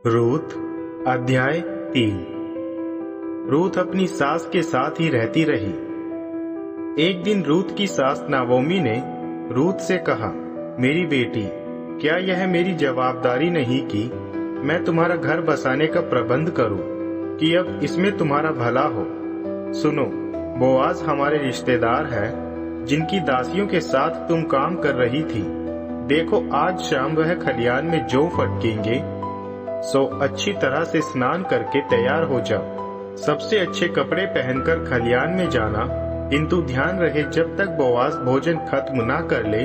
Ruth अध्याय 3। Ruth अपनी सास के साथ ही रहती रही। एक दिन रूथ की सास नाओमी ने रूथ से कहा, मेरी बेटी, क्या यह मेरी जवाबदारी नहीं कि मैं तुम्हारा घर बसाने का प्रबंध करूं कि अब इसमें तुम्हारा भला हो। सुनो, बोआज हमारे रिश्तेदार है जिनकी दासियों के साथ तुम काम कर रही थी। देखो, आज शाम वह खलियान में जौ फटकेंगे, सो अच्छी तरह से स्नान करके तैयार हो जाओ। सबसे अच्छे कपड़े पहनकर खलियान में जाना, किंतु ध्यान रहे जब तक बोआज भोजन खत्म ना कर ले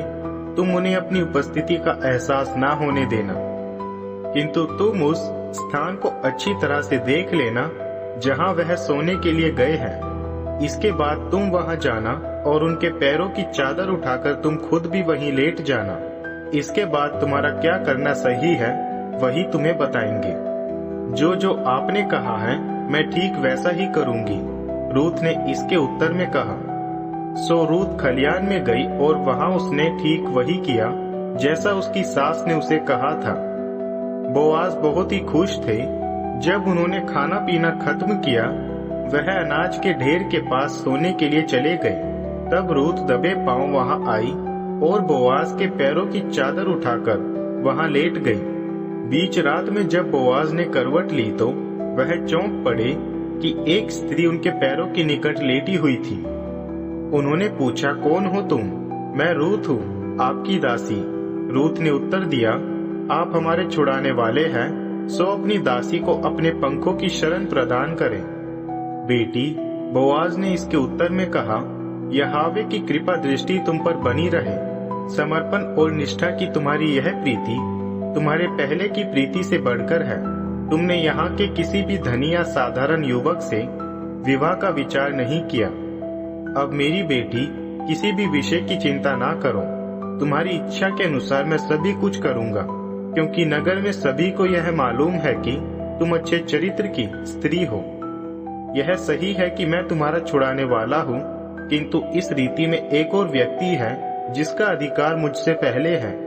तुम उन्हें अपनी उपस्थिति का एहसास ना होने देना। किंतु तुम उस स्थान को अच्छी तरह से देख लेना जहां वह सोने के लिए गए हैं। इसके बाद तुम वहां जाना और उनके पैरों की चादर उठाकर तुम खुद भी वहीं लेट जाना। इसके बाद तुम्हारा क्या करना सही है वही तुम्हें बताएंगे। जो जो आपने कहा है मैं ठीक वैसा ही करूंगी, रूथ ने इसके उत्तर में कहा। सो रूथ खलियान में गई और वहां उसने ठीक वही किया जैसा उसकी सास ने उसे कहा था। बोआज बहुत ही खुश थे। जब उन्होंने खाना पीना खत्म किया, वह अनाज के ढेर के पास सोने के लिए चले गए। तब रूथ दबे पांव वहां आई और बोआज के पैरों की चादर उठाकर वहां लेट गई। बीच रात में जब बोआज ने करवट ली तो वह चौंक पड़े कि एक स्त्री उनके पैरों के निकट लेटी हुई थी। उन्होंने पूछा, कौन हो तुम? मैं रूथ हूँ, आपकी दासी। रूथ ने उत्तर दिया, आप हमारे छुड़ाने वाले हैं, सो अपनी दासी को अपने पंखों की शरण प्रदान करें। बेटी, बोआज ने इसके उत्तर में कहा, यहोवा की कृपा दृष्टि तुम पर बनी रहे। समर्पण और निष्ठा की तुम्हारी यह प्रीति तुम्हारे पहले की प्रीति से बढ़कर है। तुमने यहाँ के किसी भी धनी या साधारण युवक से विवाह का विचार नहीं किया। अब मेरी बेटी, किसी भी विषय की चिंता ना करो। तुम्हारी इच्छा के अनुसार मैं सभी कुछ करूँगा, क्योंकि नगर में सभी को यह मालूम है कि तुम अच्छे चरित्र की स्त्री हो। यह सही है कि मैं तुम्हारा छुड़ाने वाला हूँ, किंतु इस रीति में एक और व्यक्ति है जिसका अधिकार मुझसे पहले है।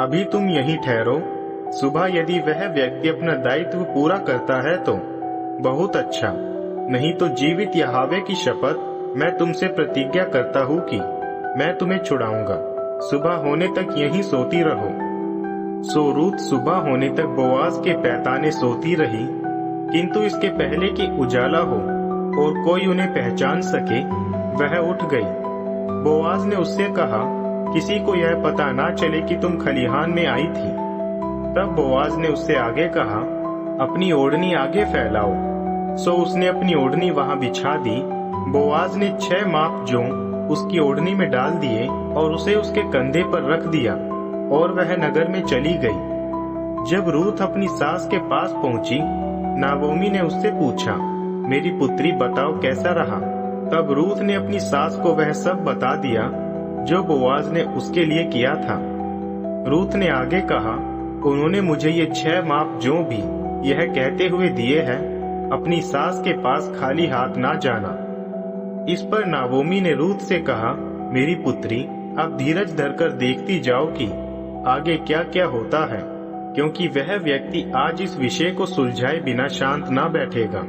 अभी तुम यहीं ठहरो। सुबह यदि वह व्यक्ति अपना दायित्व पूरा करता है तो बहुत अच्छा, नहीं तो जीवित यहोवा की शपथ मैं तुमसे प्रतिज्ञा करता हूँ कि मैं तुम्हें छुड़ाऊंगा। सुबह होने तक यहीं सोती रहो। सो रूथ सुबह होने तक बोआज के पैताने सोती रही, किंतु इसके पहले कि उजाला हो और कोई उन्हें पहचान सके वह उठ गई। बोआज ने उससे कहा, किसी को यह पता ना चले कि तुम खलिहान में आई थी। तब बोआज ने उससे आगे कहा, अपनी ओढ़नी आगे फैलाओ। सो उसने अपनी ओढ़नी वहां बिछा दी। बोआज ने 6 माप जौ उसकी ओढ़नी में डाल दिए और उसे उसके कंधे पर रख दिया और वह नगर में चली गई। जब रूथ अपनी सास के पास पहुंची, नाओमी ने उससे पूछा, मेरी पुत्री, बताओ कैसा रहा? तब रूथ ने अपनी सास को वह सब बता दिया जो बोआज ने उसके लिए किया था। रूथ ने आगे कहा, उन्होंने मुझे ये 6 माप जौ भी यह कहते हुए दिए हैं, अपनी सास के पास खाली हाथ ना जाना। इस पर नाओमी ने रूथ से कहा, मेरी पुत्री, अब धीरज धरकर देखती जाओ कि आगे क्या क्या होता है, क्योंकि वह व्यक्ति आज इस विषय को सुलझाए बिना शांत ना बैठेगा।